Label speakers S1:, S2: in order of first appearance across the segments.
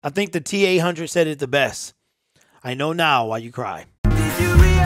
S1: I think the T800 said it the best. I know now why you cry.
S2: Did you realize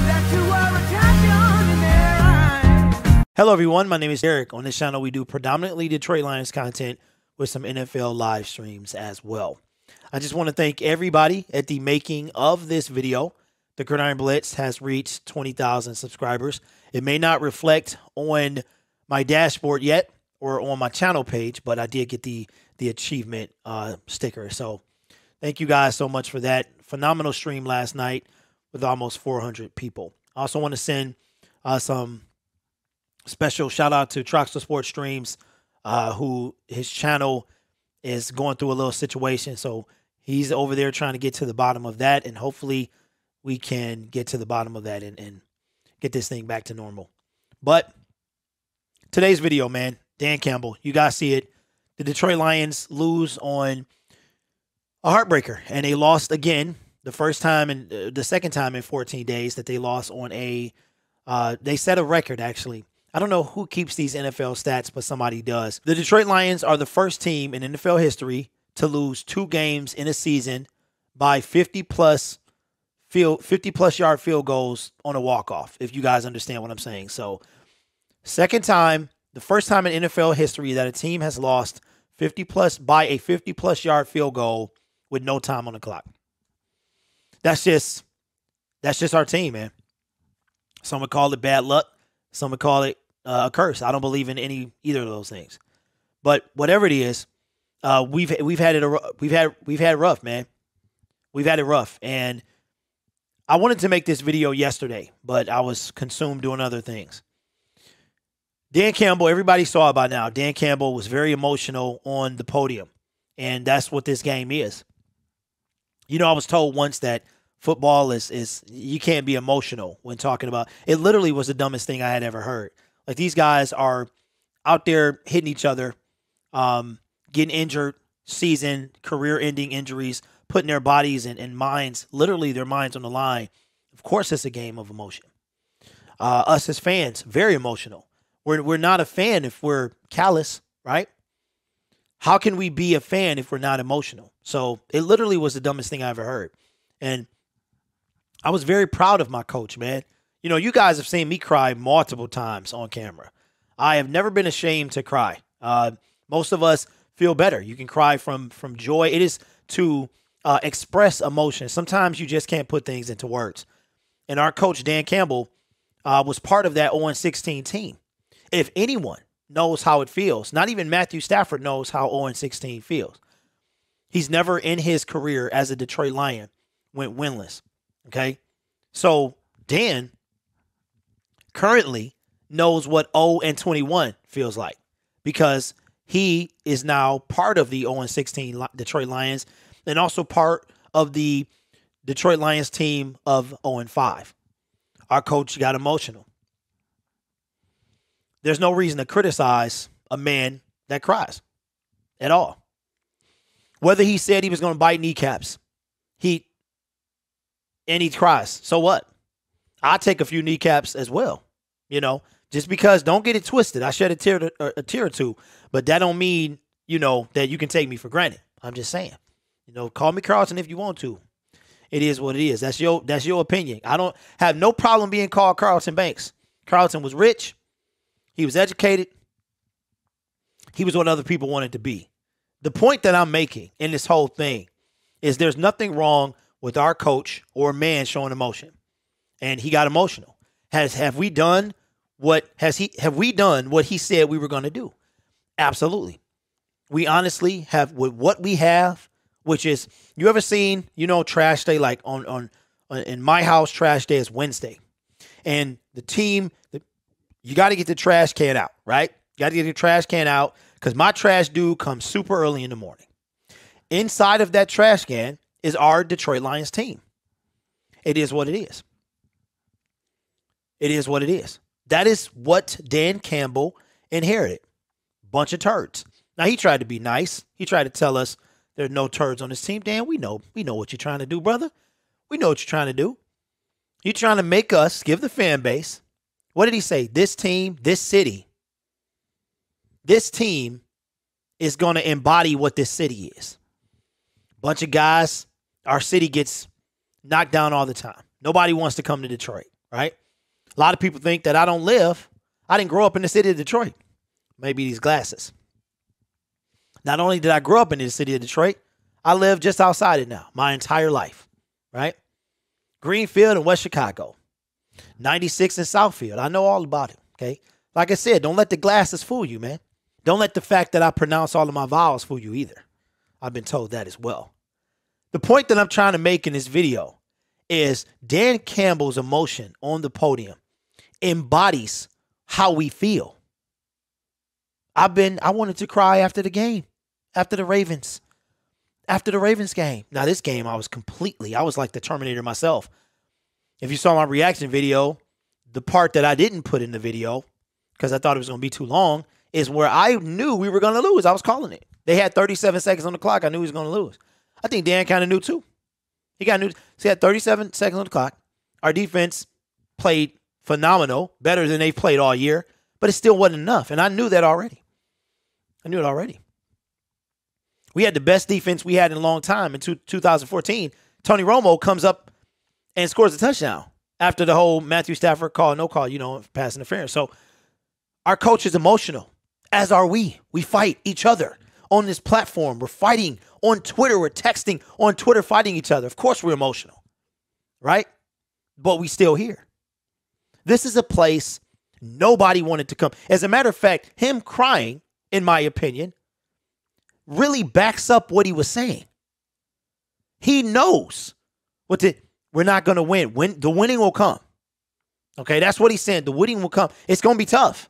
S2: that you were a champion in their eyes?
S1: Hello, everyone. My name is Eric. On this channel, we do predominantly Detroit Lions content with some NFL live streams as well. I just want to thank everybody at the making of this video. The Gridiron Blitz has reached 20,000 subscribers. It may not reflect on my dashboard yet or on my channel page, but I did get the achievement sticker. So thank you guys so much for that. Phenomenal stream last night with almost 400 people. I also want to send some special shout out to TROXEL'S Sports Streams, who his channel is going through a little situation. So he's over there trying to get to the bottom of that, and hopefully we can get to the bottom of that and get this thing back to normal. But today's video, man, Dan Campbell, you guys see it. The Detroit Lions lose on a heartbreaker, and they lost again. The second time in 14 days that they lost on a, they set a record actually. I don't know who keeps these NFL stats, but somebody does. The Detroit Lions are the first team in NFL history to lose 2 games in a season by 50-plus yard field goals on a walk-off, if you guys understand what I'm saying. So, second time, the first time in NFL history that a team has lost 50-plus by a 50-plus yard field goal with no time on the clock. That's just our team, man. Some would call it bad luck. Some would call it a curse. I don't believe in either of those things. But whatever it is, we've had it rough, man. We've had it rough, and I wanted to make this video yesterday, but I was consumed doing other things. Dan Campbell, everybody saw it by now. Dan Campbell was very emotional on the podium, and that's what this game is. You know, I was told once that football is you can't be emotional when talking about it. Literally was the dumbest thing I had ever heard. Like, these guys are out there hitting each other, getting injured, career-ending injuries, putting their bodies and minds, literally their minds on the line. Of course, it's a game of emotion. Us as fans, very emotional. We're not a fan if we're callous, right? How can we be a fan if we're not emotional? So it literally was the dumbest thing I ever heard. And I was very proud of my coach, man. You know, you guys have seen me cry multiple times on camera. I have never been ashamed to cry. Most of us feel better. You can cry from joy. It is to express emotion. Sometimes you just can't put things into words. And our coach, Dan Campbell, was part of that 0-16 team. If anyone knows how it feels, not even Matthew Stafford knows how 0-16 feels. He's never in his career as a Detroit Lion went winless. Okay? So Dan currently knows what 0-21 feels like, because he is now part of the 0-16 Detroit Lions and also part of the Detroit Lions team of 0-5. Our coach got emotional. There's no reason to criticize a man that cries at all. Whether he said he was going to bite kneecaps, he cries. So what? I take a few kneecaps as well. You know, just because, don't get it twisted. I shed a tear or two, but that don't mean, you know, that you can take me for granted. I'm just saying, you know, call me Carlton if you want to. It is what it is. That's your opinion. I don't have no problem being called Carlton Banks. Carlton was rich. He was educated. He was what other people wanted to be. The point that I'm making in this whole thing is there's nothing wrong with our coach or a man showing emotion. And he got emotional. Have we done what he said we were going to do? Absolutely. We honestly have, with what we have, which is, you ever seen, you know, trash day, like on in my house, trash day is Wednesday. And the team, you got to get the trash can out, right? You got to get the trash can out, because my trash dude comes super early in the morning. Inside of that trash can is our Detroit Lions team. It is what it is. It is what it is. That is what Dan Campbell inherited. Bunch of turds. Now, he tried to be nice. He tried to tell us there's no turds on this team. Dan, we know what you're trying to do, brother. We know what you're trying to do. You're trying to make us give the fan base. What did he say? This team, this city, this team is going to embody what this city is. Bunch of guys, our city gets knocked down all the time. Nobody wants to come to Detroit, right? A lot of people think that I didn't grow up in the city of Detroit. Maybe these glasses. Not only did I grow up in the city of Detroit, I live just outside it now, my entire life, right? Greenfield and West Chicago. 96 in Southfield. I know all about it, okay? Like I said, don't let the glasses fool you, man. Don't let the fact that I pronounce all of my vowels fool you either. I've been told that as well. The point that I'm trying to make in this video is Dan Campbell's emotion on the podium embodies how we feel. I wanted to cry after the game, after the Ravens game. Now this game, I was like the Terminator myself. If you saw my reaction video, the part that I didn't put in the video, because I thought it was going to be too long, is where I knew we were going to lose. I was calling it. They had 37 seconds on the clock. I knew he was going to lose. I think Dan kind of knew too. He had 37 seconds on the clock. Our defense played phenomenal, better than they've played all year, but it still wasn't enough. And I knew that already. I knew it already. We had the best defense we had in a long time in 2014. Tony Romo comes up and scores a touchdown after the whole Matthew Stafford call, no call, pass interference. So our coach is emotional, as are we. We fight each other on this platform. We're fighting on Twitter. We're texting on Twitter, fighting each other. Of course we're emotional, right? But we still here. This is a place nobody wanted to come. As a matter of fact, him crying, in my opinion, really backs up what he was saying. He knows we're not going to win. The winning will come. Okay, that's what he's saying. The winning will come. It's going to be tough.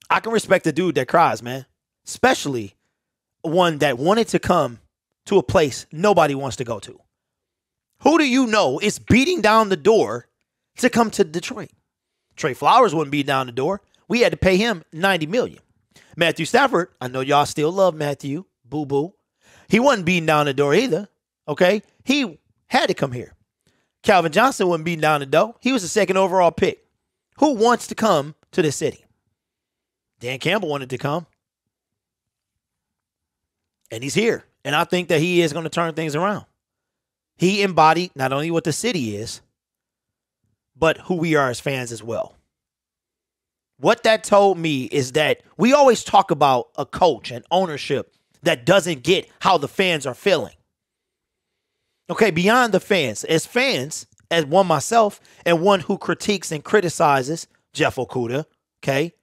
S1: I can respect a dude that cries, man. Especially one that wanted to come to a place nobody wants to go to. Who do you know is beating down the door to come to Detroit? Trey Flowers wouldn't beat down the door. We had to pay him $90 million. Matthew Stafford, I know y'all still love Matthew, boo-boo. He wasn't beating down the door either, okay? He had to come here. Calvin Johnson wasn't beating down the door. He was the second overall pick. Who wants to come to this city? Dan Campbell wanted to come. And he's here. And I think that he is going to turn things around. He embodied not only what the city is, but who we are as fans as well. What that told me is that we always talk about a coach and ownership that doesn't get how the fans are feeling. Okay, beyond the fans, as one myself and one who critiques and criticizes Jeff Okudah, okay,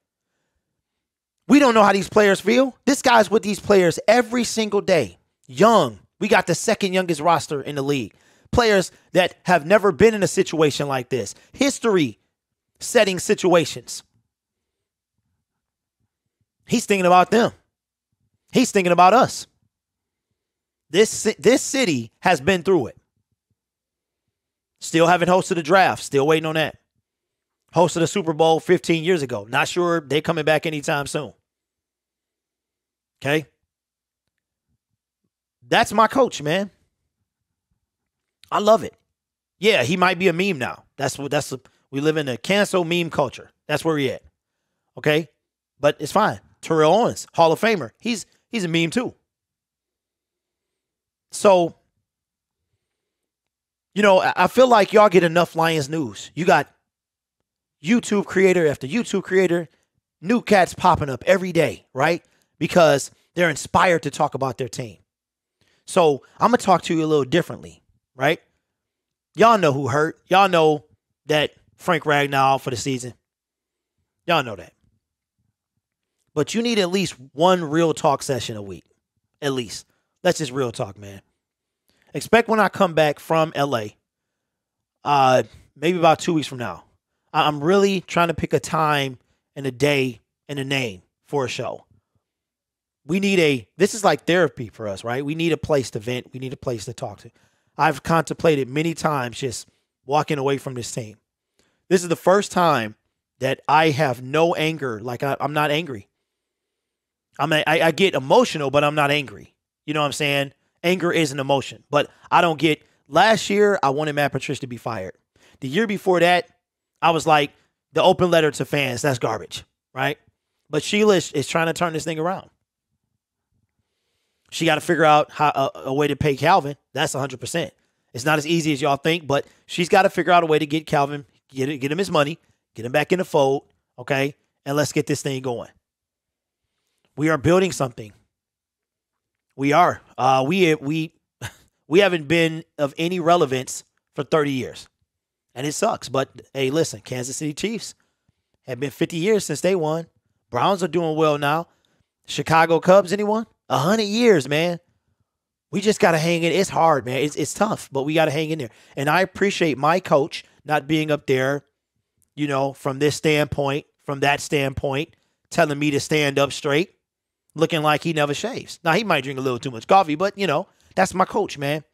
S1: we don't know how these players feel. This guy's with these players every single day. Young. We got the second youngest roster in the league. Players that have never been in a situation like this. History setting situations. He's thinking about them. He's thinking about us. This city has been through it. Still haven't hosted a draft. Still waiting on that. Hosted a Super Bowl 15 years ago. Not sure they're coming back anytime soon. Okay? That's my coach, man. I love it. Yeah, he might be a meme now. We live in a cancel meme culture. That's where we at. Okay? But it's fine. Terrell Owens, Hall of Famer. He's a meme too. So, I feel like y'all get enough Lions news. You got YouTube creator after YouTube creator, new cats popping up every day, right? Because they're inspired to talk about their team. So I'm going to talk to you a little differently, right? Y'all know who hurt. Y'all know that Frank Ragnow for the season. Y'all know that. But you need at least one real talk session a week. At least. Let's just real talk, man. Expect when I come back from LA, maybe about 2 weeks from now, I'm really trying to pick a time and a day and a name for a show. This is like therapy for us, right? We need a place to vent. We need a place to talk to. I've contemplated many times just walking away from this team. This is the first time that I have no anger. Like I'm not angry. I get emotional, but I'm not angry. You know what I'm saying? Anger is an emotion, but I don't get. Last year, I wanted Matt Patricia to be fired. The year before that, I was like, the open letter to fans, that's garbage, right? But Sheila is trying to turn this thing around. She got to figure out how a way to pay Calvin. That's 100%. It's not as easy as y'all think, but she's got to figure out a way to get Calvin, get him his money, get him back in the fold, okay? And let's get this thing going. We are building something. We are. We haven't been of any relevance for 30 years. And it sucks. But, hey, listen, Kansas City Chiefs have been 50 years since they won. Browns are doing well now. Chicago Cubs, anyone? 100 years, man. We just got to hang in. It's hard, man. It's tough, but we got to hang in there. And I appreciate my coach not being up there, you know, from this standpoint, from that standpoint, telling me to stand up straight, looking like he never shaves. Now, he might drink a little too much coffee, but, you know, that's my coach, man.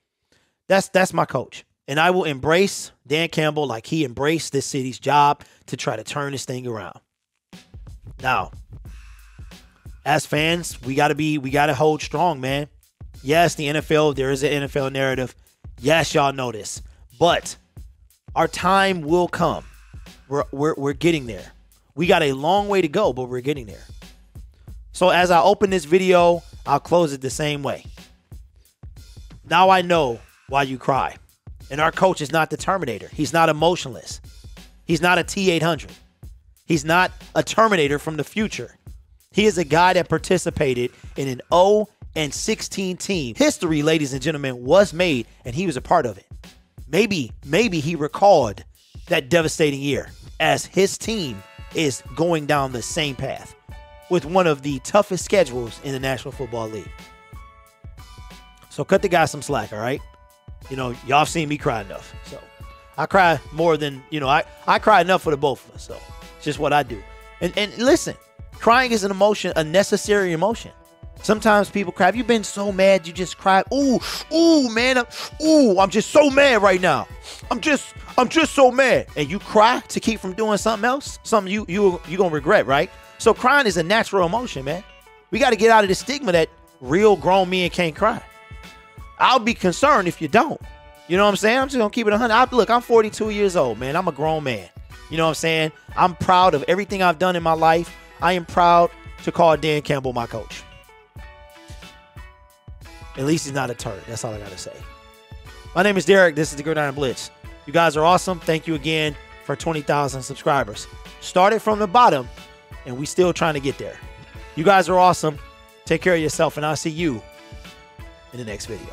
S1: That's my coach. And I will embrace Dan Campbell like he embraced this city's job to try to turn this thing around. Now, as fans, we got to hold strong, man. Yes, the NFL, there is an NFL narrative. Yes, y'all know this. But our time will come. We're getting there. We got a long way to go, but we're getting there. So as I open this video, I'll close it the same way. Now I know why you cry. And our coach is not the Terminator. He's not emotionless. He's not a T-800. He's not a Terminator from the future. He is a guy that participated in an 0-16 team. History, ladies and gentlemen, was made, and he was a part of it. Maybe he recalled that devastating year as his team is going down the same path with one of the toughest schedules in the National Football League. So cut the guy some slack, all right? You know, y'all seen me cry enough. So I cry more than, you know, I cry enough for the both of us. So it's just what I do. And listen, crying is an emotion, a necessary emotion. Sometimes people cry. Have you been so mad you just cried? Ooh, man. I'm just so mad right now. I'm just so mad. And you cry to keep from doing something else? Something you gonna regret, right? So crying is a natural emotion, man. We got to get out of the stigma that real grown men can't cry. I'll be concerned if you don't. You know what I'm saying? I'm just going to keep it 100. Look, I'm 42 years old, man. I'm a grown man. You know what I'm saying? I'm proud of everything I've done in my life. I am proud to call Dan Campbell my coach. At least he's not a turd. That's all I got to say. My name is Derek. This is the Gridiron Blitz. You guys are awesome. Thank you again for 20,000 subscribers. Started from the bottom, and we still trying to get there. You guys are awesome. Take care of yourself, and I'll see you in the next video.